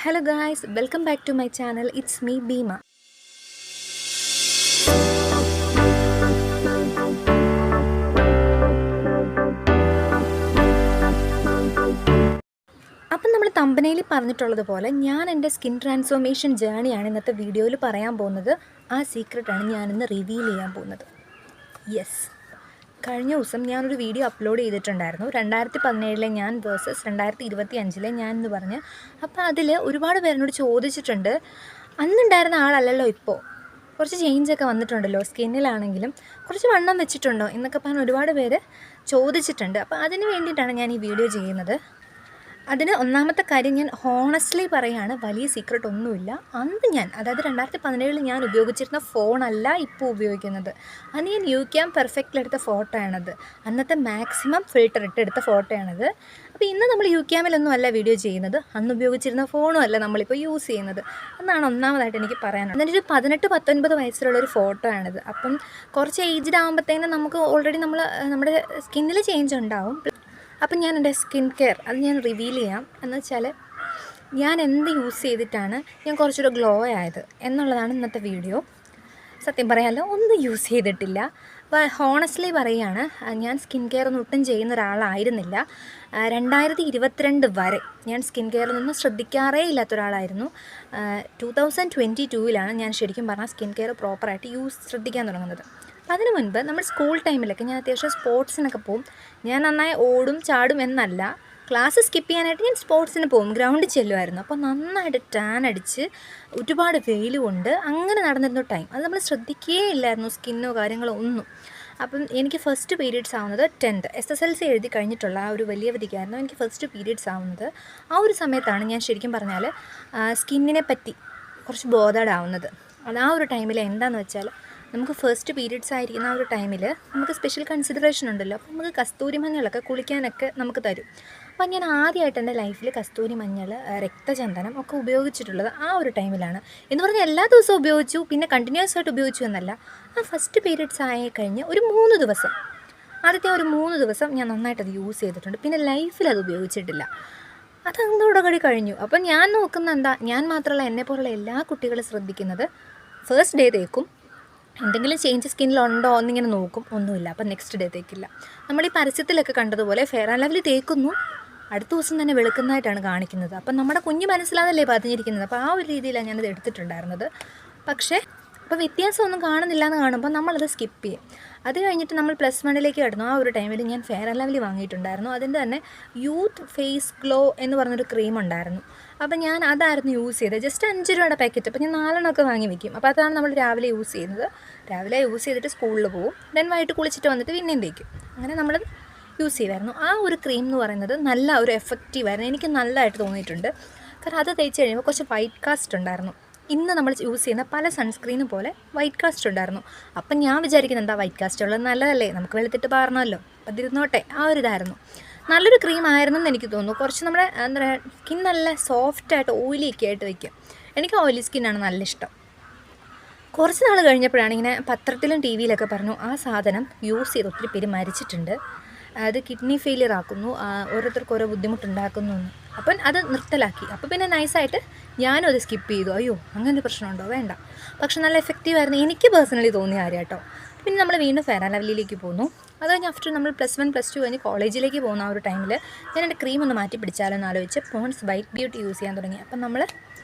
Hello guys, welcome back to my channel. It's me Bima. അപ്പം നമ്മൾ തമ്പനയിൽ പറഞ്ഞിട്ടുള്ളതുപോലെ ഞാൻ എൻ്റെ സ്കിൻ ട്രാൻസ്ഫോർമേഷൻ ജേണിയാണ് ഇന്നത്തെ വീഡിയോയിൽ പറയാൻ പോകുന്നത്. ആ സീക്രട്ടാണ് ഞാനിന്ന് റിവീൽ ചെയ്യാൻ പോകുന്നത്. യെസ്, കഴിഞ്ഞ ദിവസം ഞാനൊരു വീഡിയോ അപ്ലോഡ് ചെയ്തിട്ടുണ്ടായിരുന്നു. 2017 ഞാൻ വേഴ്സസ് 2025 ഞാൻ എന്ന് പറഞ്ഞ്. അപ്പോൾ അതിൽ ഒരുപാട് പേരെന്നോട് ചോദിച്ചിട്ടുണ്ട്, അന്നുണ്ടായിരുന്ന ആളല്ലല്ലോ ഇപ്പോൾ, കുറച്ച് ചേഞ്ചൊക്കെ വന്നിട്ടുണ്ടല്ലോ, സ്കിന്നിലാണെങ്കിലും കുറച്ച് വണ്ണം വെച്ചിട്ടുണ്ടോ എന്നൊക്കെ പറഞ്ഞ് ഒരുപാട് പേര് ചോദിച്ചിട്ടുണ്ട്. അപ്പോൾ അതിന് വേണ്ടിയിട്ടാണ് ഞാൻ ഈ വീഡിയോ ചെയ്യുന്നത്. അതിന് ഒന്നാമത്തെ കാര്യം, ഞാൻ ഹോണസ്റ്റ്ലി പറയുകയാണ്, വലിയ സീക്രട്ട് ഒന്നുമില്ല. അന്ന് ഞാൻ, അതായത് 2017 ഞാൻ ഉപയോഗിച്ചിരുന്ന ഫോണല്ല ഇപ്പോൾ ഉപയോഗിക്കുന്നത്. അന്ന് ഞാൻ യൂക്യാം പെർഫെക്റ്റിലെടുത്ത ഫോട്ടോയാണത്. അന്നത്തെ മാക്സിമം ഫിൽറ്റർ ഇട്ടെടുത്ത ഫോട്ടോയാണത്. അപ്പോൾ ഇന്ന് നമ്മൾ യൂക്യാമിലൊന്നും അല്ല വീഡിയോ ചെയ്യുന്നത്, അന്ന് ഉപയോഗിച്ചിരുന്ന ഫോണും അല്ല നമ്മളിപ്പോൾ യൂസ് ചെയ്യുന്നത്. എന്നാണ് ഒന്നാമതായിട്ട് എനിക്ക് പറയാനുള്ളത്. അതിനൊരു 18-19 വയസ്സിലുള്ളൊരു ഫോട്ടോ ആണിത്. അപ്പം കുറച്ച് ഏജ്ഡ് ആകുമ്പോഴത്തേനും നമുക്ക് ഓൾറെഡി നമ്മുടെ സ്കിന്നിൽ ചേഞ്ച് ഉണ്ടാവും. അപ്പം ഞാൻ എൻ്റെ സ്കിൻ കെയർ അത് ഞാൻ റിവീൽ ചെയ്യാം. എന്ന് വെച്ചാൽ ഞാൻ എന്ത് യൂസ് ചെയ്തിട്ടാണ് ഞാൻ കുറച്ചുകൂടെ ഗ്ലോ ആയത് എന്നുള്ളതാണ് ഇന്നത്തെ വീഡിയോ. സത്യം പറയാമല്ലോ, ഒന്നും യൂസ് ചെയ്തിട്ടില്ല. അപ്പോൾ ഹോണസ്റ്റ്ലി പറയുകയാണ്, ഞാൻ സ്കിൻ കെയർ ഒന്നും ഒട്ടും ചെയ്യുന്ന ഒരാളായിരുന്നില്ല. 2022 വരെ ഞാൻ സ്കിൻ കെയറിലൊന്നും ശ്രദ്ധിക്കാറേ ഇല്ലാത്ത ഒരാളായിരുന്നു. 2022 ഞാൻ ശരിക്കും പറഞ്ഞാൽ സ്കിൻ കെയർ പ്രോപ്പറായിട്ട് ശ്രദ്ധിക്കാൻ തുടങ്ങുന്നത്. അതിനു മുൻപ് നമ്മൾ സ്കൂൾ ടൈമിലൊക്കെ ഞാൻ അത്യാവശ്യം സ്പോർട്സിനൊക്കെ പോകും. ഞാൻ നന്നായി ഓടും ചാടും എന്നല്ല, ക്ലാസ് സ്കിപ്പ് ചെയ്യാനായിട്ട് ഞാൻ സ്പോർട്സിന് പോകും, ഗ്രൗണ്ടിൽ ചെല്ലുമായിരുന്നു. അപ്പോൾ നന്നായിട്ട് ടാൻ അടിച്ച് ഒരുപാട് വെയിൽ കൊണ്ട് അങ്ങനെ നടന്നിരുന്ന ടൈം. അത് നമ്മൾ ശ്രദ്ധിക്കുകയേ ഇല്ലായിരുന്നു, സ്കിന്നോ കാര്യങ്ങളോ ഒന്നും. അപ്പം എനിക്ക് ഫസ്റ്റ് പീരീഡ്സ് ആവുന്നത് 10th SSLC എഴുതി കഴിഞ്ഞിട്ടുള്ള ആ ഒരു വലിയ അവധിക്കായിരുന്നു എനിക്ക് ഫസ്റ്റ് പീരീഡ്സ് ആവുന്നത്. ആ ഒരു സമയത്താണ് ഞാൻ ശരിക്കും പറഞ്ഞാൽ സ്കിന്നിനെ പറ്റി കുറച്ച് ബോധേഡാവുന്നത്. അത് ആ ഒരു ടൈമിൽ എന്താണെന്ന് വെച്ചാൽ, നമുക്ക് ഫസ്റ്റ് പീരീഡ്സ് ആയിരിക്കുന്ന ആ ഒരു ടൈമിൽ നമുക്ക് സ്പെഷ്യൽ കൺസിഡറേഷൻ ഉണ്ടല്ലോ. അപ്പോൾ നമുക്ക് കസ്തൂരി മഞ്ഞളൊക്കെ കുളിക്കാനൊക്കെ നമുക്ക് തരും. അപ്പോൾ ഞാൻ ആദ്യമായിട്ട് എൻ്റെ ലൈഫിൽ കസ്തൂരി മഞ്ഞൾ, രക്തചന്ദനം ഒക്കെ ഉപയോഗിച്ചിട്ടുള്ളത് ആ ഒരു ടൈമിലാണ്. എന്ന് പറഞ്ഞാൽ എല്ലാ ദിവസവും ഉപയോഗിച്ചു, പിന്നെ കണ്ടിന്യൂസ് ആയിട്ട് ഉപയോഗിച്ചു എന്നല്ല. ആ ഫസ്റ്റ് പീരീഡ്സ് ആയി കഴിഞ്ഞ് ഒരു 3 ദിവസം, ആദ്യത്തെ ഒരു 3 ദിവസം ഞാൻ നന്നായിട്ടത് യൂസ് ചെയ്തിട്ടുണ്ട്. പിന്നെ ലൈഫിൽ അത് ഉപയോഗിച്ചിട്ടില്ല. അതോടുകൂടി കഴിഞ്ഞു. അപ്പം ഞാൻ നോക്കുന്ന എന്താ, ഞാൻ മാത്രമല്ല എന്നെപ്പോലുള്ള എല്ലാ കുട്ടികളും ശ്രദ്ധിക്കുന്നത്, ഫസ്റ്റ് ഡേ തേക്കും, എന്തെങ്കിലും ചേഞ്ച് സ്കിന്നിലുണ്ടോ എന്നിങ്ങനെ നോക്കും, ഒന്നുമില്ല, അപ്പം നെക്സ്റ്റ് ഡേ തേക്കില്ല. നമ്മൾ ഈ പരസ്യത്തിലൊക്കെ കണ്ടതുപോലെ ഫെയർ ആൻഡ് ലവ്ലി തേക്കുന്നു, അടുത്ത ദിവസം തന്നെ വെളുക്കുന്നതായിട്ടാണ് കാണിക്കുന്നത്. അപ്പം നമ്മുടെ കുഞ്ഞ് മനസ്സിലാതല്ലേ പതിഞ്ഞിരിക്കുന്നത്. അപ്പോൾ ആ ഒരു രീതിയിലാണ് ഞാനത് എടുത്തിട്ടുണ്ടായിരുന്നത്. പക്ഷേ അപ്പോൾ വ്യത്യാസമൊന്നും കാണുന്നില്ല എന്ന് കാണുമ്പോൾ നമ്മളത് സ്കിപ്പ് ചെയ്യും. അത് കഴിഞ്ഞിട്ട് നമ്മൾ +1 കിടന്നു. ആ ഒരു ടൈമിൽ ഞാൻ ഫെയർ ആൻഡ് ലവ്ലി വാങ്ങിയിട്ടുണ്ടായിരുന്നു. അതിൻ്റെ തന്നെ യൂത്ത് ഫേസ് ഗ്ലോ എന്ന് പറഞ്ഞൊരു ക്രീം ഉണ്ടായിരുന്നു. അപ്പോൾ ഞാൻ അതായിരുന്നു യൂസ് ചെയ്തത്. ജസ്റ്റ് 5 രൂപയുടെ പാക്കറ്റ്. അപ്പോൾ ഞാൻ 4 വാങ്ങി വയ്ക്കും. അപ്പോൾ അതാണ് നമ്മൾ രാവിലെ യൂസ് ചെയ്യുന്നത്. രാവിലെ യൂസ് ചെയ്തിട്ട് സ്കൂളിൽ പോകും, ദെൻ വൈകിട്ട് കുളിച്ചിട്ട് വന്നിട്ട് പിന്നെയും തേക്കും. അങ്ങനെ നമ്മൾ യൂസ് ചെയ്യുമായിരുന്നു. ആ ഒരു ക്രീം എന്ന് പറയുന്നത് നല്ല ഒരു എഫക്റ്റീവായിരുന്നു, എനിക്ക് നല്ലതായിട്ട് തോന്നിയിട്ടുണ്ട്. കാരണം അത് തേച്ച് കഴിയുമ്പോൾ കുറച്ച് വൈറ്റ് കാസ്റ്റ് ഉണ്ടായിരുന്നു. ഇന്ന് നമ്മൾ യൂസ് ചെയ്യുന്ന പല സൺസ്ക്രീനും പോലെ വൈറ്റ് കാസ്റ്റ് ഉണ്ടായിരുന്നു. അപ്പം ഞാൻ വിചാരിക്കുന്നത്, എന്താ വൈറ്റ് കാസ്റ്റ് ഉള്ളത് നല്ലതല്ലേ, നമുക്ക് വെളുത്തിട്ട് പാറണമല്ലോ, അതിരുന്നോട്ടെ, ആ ഒരു ഇതായിരുന്നു. നല്ലൊരു ക്രീം ആയിരുന്നു എന്ന് എനിക്ക് തോന്നുന്നു. കുറച്ച് നമ്മുടെ എന്താ പറയുക, സ്കിൻ നല്ല സോഫ്റ്റായിട്ട് ഓയിലിയൊക്കെ ആയിട്ട് വയ്ക്കും. എനിക്ക് ഓയിലി സ്കിന്നാണ് നല്ല ഇഷ്ടം. കുറച്ച് നാൾ കഴിഞ്ഞപ്പോഴാണ് ഇങ്ങനെ പത്രത്തിലും ടി വിയിലൊക്കെ പറഞ്ഞു, ആ സാധനം യൂസ് ചെയ്ത് ഒത്തിരി പേര് മരിച്ചിട്ടുണ്ട്, അത് കിഡ്നി ഫെയിലിയർ ആക്കുന്നു, ഓരോരുത്തർക്ക് ഓരോ ബുദ്ധിമുട്ടുണ്ടാക്കുന്നു എന്ന്. അപ്പം അത് നിർത്തലാക്കി. അപ്പോൾ പിന്നെ നൈസായിട്ട് ഞാനും അത് സ്കിപ്പ് ചെയ്തു. അയ്യോ അങ്ങനെ പ്രശ്നമുണ്ടോ, വേണ്ട. പക്ഷെ നല്ല എഫക്റ്റീവായിരുന്നു, എനിക്ക് പേഴ്സണലി തോന്നിയ കാര്യം കേട്ടോ. പിന്നെ നമ്മൾ വീണ്ടും ഫെയർ ആൻഡ് ലവ്ലിയിലേക്ക് പോന്നു. അത് കഴിഞ്ഞ് ആഫ്റ്റർ നമ്മൾ +1 +2 കഴിഞ്ഞ് കോളേജിലേക്ക് പോകുന്ന ആ ഒരു ടൈമിൽ ഞാൻ എൻ്റെ ക്രീം ഒന്ന് മാറ്റി പിടിച്ചാലോ എന്ന് ആലോചിച്ച് പോൺസ് വൈറ്റ് ബ്യൂട്ടി യൂസ് ചെയ്യാൻ തുടങ്ങി. അപ്പം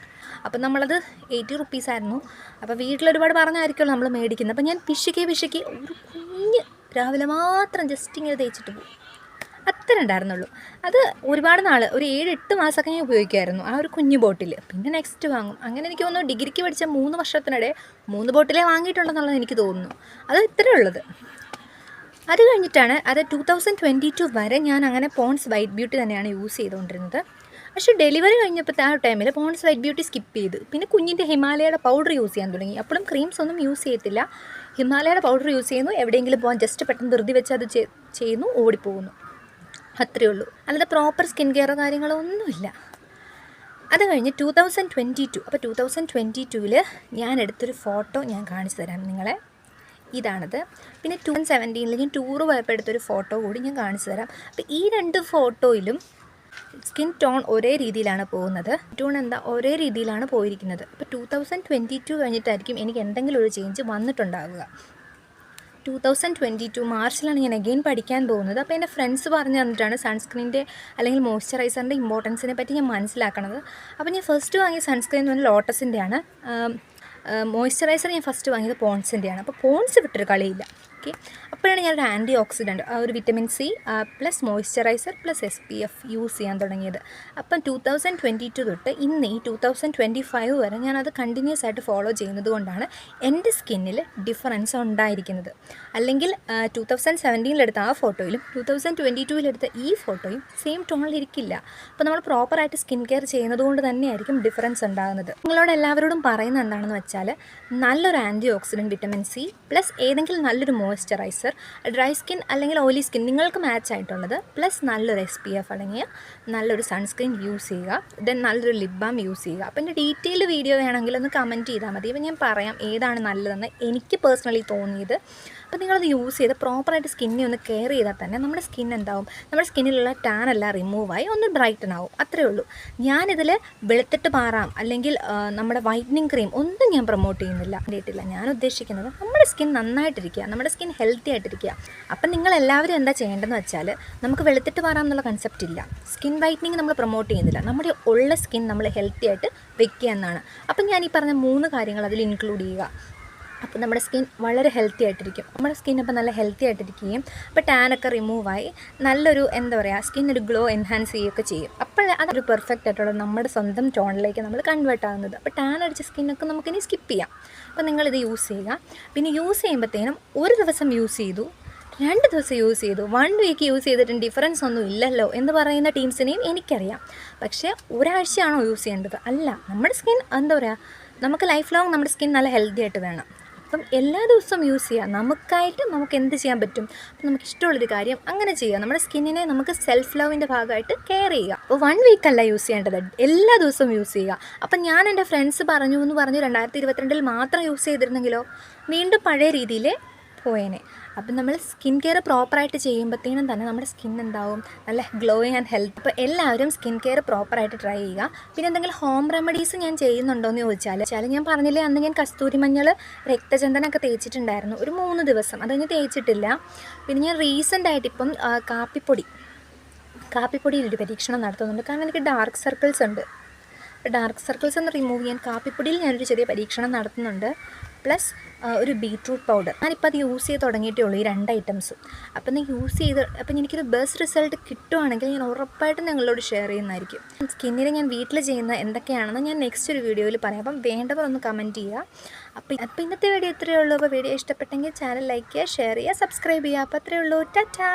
നമ്മളത് 80 റുപ്പീസ് ആയിരുന്നു. അപ്പോൾ വീട്ടിലൊരുപാട് പറഞ്ഞായിരിക്കുമല്ലോ നമ്മൾ മേടിക്കുന്നത്. അപ്പോൾ ഞാൻ പിശുക്കി ഒരു കുഞ്ഞ് രാവിലെ മാത്രം ജസ്റ്റ് ഇങ്ങനെ തേച്ചിട്ട് പോകും, അത്ര ഉണ്ടായിരുന്നുള്ളൂ. അത് ഒരുപാട് നാൾ, ഒരു 7-8 മാസമൊക്കെ ഞാൻ ഉപയോഗിക്കുമായിരുന്നു ആ ഒരു കുഞ്ഞു ബോട്ടിൽ. പിന്നെ നെക്സ്റ്റ് വാങ്ങും. അങ്ങനെ എനിക്ക് തോന്നുന്നു ഡിഗ്രിക്ക് പഠിച്ച 3 വർഷത്തിനിടെ 3 ബോട്ടിലേ വാങ്ങിയിട്ടുണ്ടെന്നുള്ളത് എനിക്ക് തോന്നുന്നു. അത് ഇത്രയേ ഉള്ളത്. അത് കഴിഞ്ഞിട്ടാണ്, അത് 2022 വരെ ഞാൻ അങ്ങനെ പോൺസ് വൈറ്റ് ബ്യൂട്ടി തന്നെയാണ് യൂസ് ചെയ്തുകൊണ്ടിരുന്നത്. പക്ഷേ ഡെലിവറി കഴിഞ്ഞപ്പോൾ ആ ടൈമിൽ പോൺസ് വൈറ്റ് ബ്യൂട്ടി സ്കിപ്പ് ചെയ്ത് പിന്നെ കുഞ്ഞിൻ്റെ ഹിമാലയയുടെ പൗഡർ യൂസ് ചെയ്യാൻ തുടങ്ങി. അപ്പോഴും ക്രീംസ് ഒന്നും യൂസ് ചെയ്യത്തില്ല, ഹിമാലയയുടെ പൗഡർ യൂസ് ചെയ്യുന്നു. എവിടെയെങ്കിലും പോകാൻ ജസ്റ്റ് പെട്ടെന്ന് ധൃതി വെച്ച് അത് ചെയ്യുന്നു, ഓടിപ്പോകുന്നു, അത്രയേ ഉള്ളൂ. അല്ലാതെ പ്രോപ്പർ സ്കിൻ കെയറോ കാര്യങ്ങളോ ഒന്നുമില്ല. അത് കഴിഞ്ഞ് 2022, അപ്പോൾ 2022 ഞാൻ എടുത്തൊരു ഫോട്ടോ ഞാൻ കാണിച്ചു തരാം നിങ്ങളെ. ഇതാണത്. പിന്നെ 2017 ഞാൻ ടൂറ് പോയപ്പോൾ എടുത്തൊരു ഫോട്ടോ കൂടി ഞാൻ കാണിച്ചു തരാം. അപ്പോൾ ഈ 2 ഫോട്ടോയിലും സ്കിൻ ടോൺ ഒരേ രീതിയിലാണ് പോകുന്നത്. ഒരേ രീതിയിലാണ് പോയിരിക്കുന്നത്. ഇപ്പോൾ 2022 കഴിഞ്ഞിട്ടായിരിക്കും എനിക്ക് എന്തെങ്കിലും ഒരു ചേഞ്ച് വന്നിട്ടുണ്ടാവുക. 2022 മാർച്ചിലാണ് ഞാൻ അഗെയിൻ പഠിക്കാൻ പോകുന്നത്. അപ്പോൾ എൻ്റെ ഫ്രണ്ട്സ് പറഞ്ഞു തന്നിട്ടാണ് സൺസ്ക്രീൻ്റെ അല്ലെങ്കിൽ മോയ്സ്ചറൈസറിൻ്റെ ഇമ്പോർട്ടൻസിനെ പറ്റി ഞാൻ മനസ്സിലാക്കണത്. അപ്പോൾ ഞാൻ ഫസ്റ്റ് വാങ്ങിയ സൺസ്ക്രീൻ എന്ന് പറഞ്ഞാൽ ലോട്ടസിൻ്റെയാണ്. മോയ്സ്ചറൈസർ ഞാൻ ഫസ്റ്റ് വാങ്ങിയത് പോൺസിൻ്റെയാണ്. അപ്പോൾ പോൺസ് വിട്ടൊരു കളിയില്ല. ഓക്കെ, അപ്പോഴാണ് ഞാനൊരു ആൻറ്റി ഓക്സിഡൻറ്റ് ഒരു vitamin C plus moisturiser plus SPF use ചെയ്യാൻ തുടങ്ങിയത്. അപ്പം 2022 തൊട്ട് ഇന്ന് ഈ 2025 വരെ ഞാനത് കണ്ടിന്യൂസ് ആയിട്ട് ഫോളോ ചെയ്യുന്നത് കൊണ്ടാണ് എൻ്റെ സ്കിന്നിൽ ഡിഫറൻസ് ഉണ്ടായിരിക്കുന്നത്. അല്ലെങ്കിൽ 2017 ആ ഫോട്ടോയിലും 2022 ഈ ഫോട്ടോയും സെയിം ടോണിലിരിക്കില്ല. അപ്പോൾ നമ്മൾ പ്രോപ്പറായിട്ട് സ്കിൻ കെയർ ചെയ്യുന്നത് കൊണ്ട് തന്നെയായിരിക്കും ഡിഫറൻസ് ഉണ്ടാകുന്നത്. നിങ്ങളോട് എല്ലാവരോടും പറയുന്നത് എന്താണെന്ന് വെച്ചാൽ, നല്ലൊരു antioxidant vitamin C plus ഏതെങ്കിലും നല്ലൊരു മോയ്സ്ചറൈസർ, ഡ്രൈ സ്കിൻ അല്ലെങ്കിൽ ഓയിലി സ്കിൻ നിങ്ങൾക്ക് മാച്ച് ആയിട്ടുള്ളത്, പ്ലസ് നല്ലൊരു SPF അടങ്ങിയ നല്ലൊരു സൺസ്ക്രീൻ യൂസ് ചെയ്യുക. ദെൻ നല്ലൊരു ലിപ് ബാം യൂസ് ചെയ്യുക. അപ്പോൾ എൻ്റെ ഡീറ്റെയിൽഡ് വീഡിയോ വേണമെങ്കിൽ ഒന്ന് കമൻറ്റ് ചെയ്താൽ മതി. അപ്പോൾ ഞാൻ പറയാം ഏതാണ് നല്ലതെന്ന് എനിക്ക് പേഴ്സണലി തോന്നിയത്. അപ്പോൾ നിങ്ങളത് യൂസ് ചെയ്ത് പ്രോപ്പറായിട്ട് സ്കിന്നെ ഒന്ന് കെയർ ചെയ്താൽ തന്നെ നമ്മുടെ സ്കിൻ എന്താവും, നമ്മുടെ സ്കിന്നിലുള്ള ടാൻ എല്ലാം റിമൂവായി ഒന്ന് ബ്രൈറ്റൻ ആവും. അത്രയേ ഉള്ളൂ. ഞാനിതിൽ വെളുത്തിട്ട് മാറാം അല്ലെങ്കിൽ നമ്മുടെ വൈറ്റനിങ് ക്രീം ഒന്നും ഞാൻ പ്രൊമോട്ട് ചെയ്യുന്നില്ല. ഞാൻ ഉദ്ദേശിക്കുന്നത് നമ്മുടെ സ്കിൻ നന്നായിട്ടിരിക്കുക, നമ്മുടെ സ്കിൻ ഹെൽത്തി ആയിട്ടിരിക്കുക. അപ്പം നിങ്ങളെല്ലാവരും എന്താ ചെയ്യേണ്ടതെന്ന് വെച്ചാൽ, നമുക്ക് വെളുത്തിട്ട് മാറാം എന്നുള്ള കൺസെപ്റ്റ് ഇല്ല. സ്കിൻ വൈറ്റനിങ് നമ്മൾ പ്രൊമോട്ട് ചെയ്യുന്നില്ല. നമ്മുടെ ഉള്ള സ്കിൻ നമ്മൾ ഹെൽത്തി ആയിട്ട് വെക്കുക എന്നാണ്. അപ്പം ഞാൻ ഈ പറഞ്ഞ 3 കാര്യങ്ങൾ അതിൽ ഇൻക്ലൂഡ് ചെയ്യുക. അപ്പോൾ നമ്മുടെ സ്കിൻ വളരെ ഹെൽത്തി ആയിട്ടിരിക്കും. നമ്മുടെ സ്കിൻ അപ്പോൾ നല്ല ഹെൽത്തി ആയിട്ടിരിക്കുകയും അപ്പോൾ ടാനൊക്കെ റിമൂവായി നല്ലൊരു സ്കിൻ ഒരു ഗ്ലോ എൻഹാൻസ് ചെയ്യുകയൊക്കെ ചെയ്യും. അപ്പോൾ അതൊരു പെർഫെക്റ്റ് ആയിട്ടുള്ള നമ്മുടെ സ്വന്തം ടോണിലേക്ക് നമ്മൾ കൺവേർട്ട് ആകുന്നത്. അപ്പോൾ ടാൻ അടിച്ച സ്കിന്നൊക്കെ നമുക്കിനി സ്കിപ്പ് ചെയ്യാം. അപ്പോൾ നിങ്ങളിത് യൂസ് ചെയ്യുക. പിന്നെ യൂസ് ചെയ്യുമ്പോഴത്തേനും ഒരു ദിവസം യൂസ് ചെയ്തു, 2 ദിവസം യൂസ് ചെയ്തു, 1 വീക്ക് യൂസ് ചെയ്തിട്ടും ഡിഫറൻസ് ഒന്നും ഇല്ലല്ലോ എന്ന് പറയുന്ന ടീംസിനെയും എനിക്കറിയാം. പക്ഷേ ഒരാഴ്ചയാണോ യൂസ് ചെയ്യേണ്ടത്? അല്ല. നമ്മുടെ സ്കിൻ നമുക്ക് ലൈഫ് ലോങ് നമ്മുടെ സ്കിൻ നല്ല ഹെൽത്തി ആയിട്ട് വേണം. അപ്പം എല്ലാ ദിവസവും യൂസ് ചെയ്യുക. നമുക്ക് എന്ത് ചെയ്യാൻ പറ്റും? അപ്പം നമുക്ക് ഇഷ്ടമുള്ളൊരു കാര്യം അങ്ങനെ ചെയ്യുക. നമ്മുടെ സ്കിന്നിനെ നമുക്ക് സെൽഫ് ലവിൻ്റെ ഭാഗമായിട്ട് കെയർ ചെയ്യുക. അപ്പോൾ 1 വീക്കല്ല യൂസ് ചെയ്യേണ്ടത്, എല്ലാ ദിവസവും യൂസ് ചെയ്യുക. അപ്പം ഞാൻ എൻ്റെ ഫ്രണ്ട്സ് പറഞ്ഞു 2022 മാത്രം യൂസ് ചെയ്തിരുന്നെങ്കിലോ വീണ്ടും പഴയ രീതിയിൽ പോയേനെ. അപ്പം നമ്മൾ സ്കിൻ കെയർ പ്രോപ്പറായിട്ട് ചെയ്യുമ്പോഴത്തേനും തന്നെ നമ്മുടെ സ്കിൻ എന്താവും, നല്ല ഗ്ലോയിങ് ആൻഡ് ഹെൽത്ത്. അപ്പോൾ എല്ലാവരും സ്കിൻ കെയർ പ്രോപ്പറായിട്ട് ട്രൈ ചെയ്യുക. പിന്നെ എന്തെങ്കിലും ഹോം റെമഡീസ് ഞാൻ ചെയ്യുന്നുണ്ടോ എന്ന് ചോദിച്ചാൽ ഞാൻ പറഞ്ഞില്ലേ, അന്ന് ഞാൻ കസ്തൂരി മഞ്ഞൾ രക്തചന്ദനമൊക്കെ തേച്ചിട്ടുണ്ടായിരുന്നു ഒരു 3 ദിവസം. അത് ഞാൻ തേച്ചിട്ടില്ല. പിന്നെ ഞാൻ റീസെൻ്റായിട്ട് ഇപ്പം കാപ്പിപ്പൊടിയിലൊരു പരീക്ഷണം നടത്തുന്നുണ്ട്. കാരണം എനിക്ക് ഡാർക്ക് സർക്കിൾസ് ഉണ്ട്. ഡാർക്ക് സർക്കിൾസ് ഒന്ന് റിമൂവ് ചെയ്യാൻ കാപ്പിപ്പൊടിയിൽ ഞാനൊരു ചെറിയ പരീക്ഷണം നടത്തുന്നുണ്ട്. പ്ലസ് ഒരു ബീട്രൂട്ട് പൗഡർ. ഞാനിപ്പോൾ അത് യൂസ് ചെയ്ത് തുടങ്ങിയിട്ടേ ഉള്ളൂ, ഈ 2 ഐറ്റംസും. അപ്പം എനിക്കൊരു ബെസ്റ്റ് റിസൾട്ട് കിട്ടുവാണെങ്കിൽ ഞാൻ ഉറപ്പായിട്ടും നിങ്ങളോട് ഷെയർ ചെയ്യുന്നതായിരിക്കും. സ്കിന്നിൽ ഞാൻ വീട്ടിൽ ചെയ്യുന്ന എന്തൊക്കെയാണെന്ന് ഞാൻ നെക്സ്റ്റ് ഒരു വീഡിയോയിൽ പറയാം. അപ്പം വേണ്ടവർ ഒന്ന് കമൻറ്റ് ചെയ്യുക. അപ്പോൾ ഇന്നത്തെ വീഡിയോ ഇത്രയേ ഉള്ളൂ. അപ്പോൾ വീഡിയോ ഇഷ്ടപ്പെട്ടെങ്കിൽ ചാനൽ ലൈക്ക് ചെയ്യുക, ഷെയർ ചെയ്യുക, സബ്സ്ക്രൈബ് ചെയ്യുക. അപ്പോൾ അത്രയേ ഉള്ളൂ. ടാറ്റാ.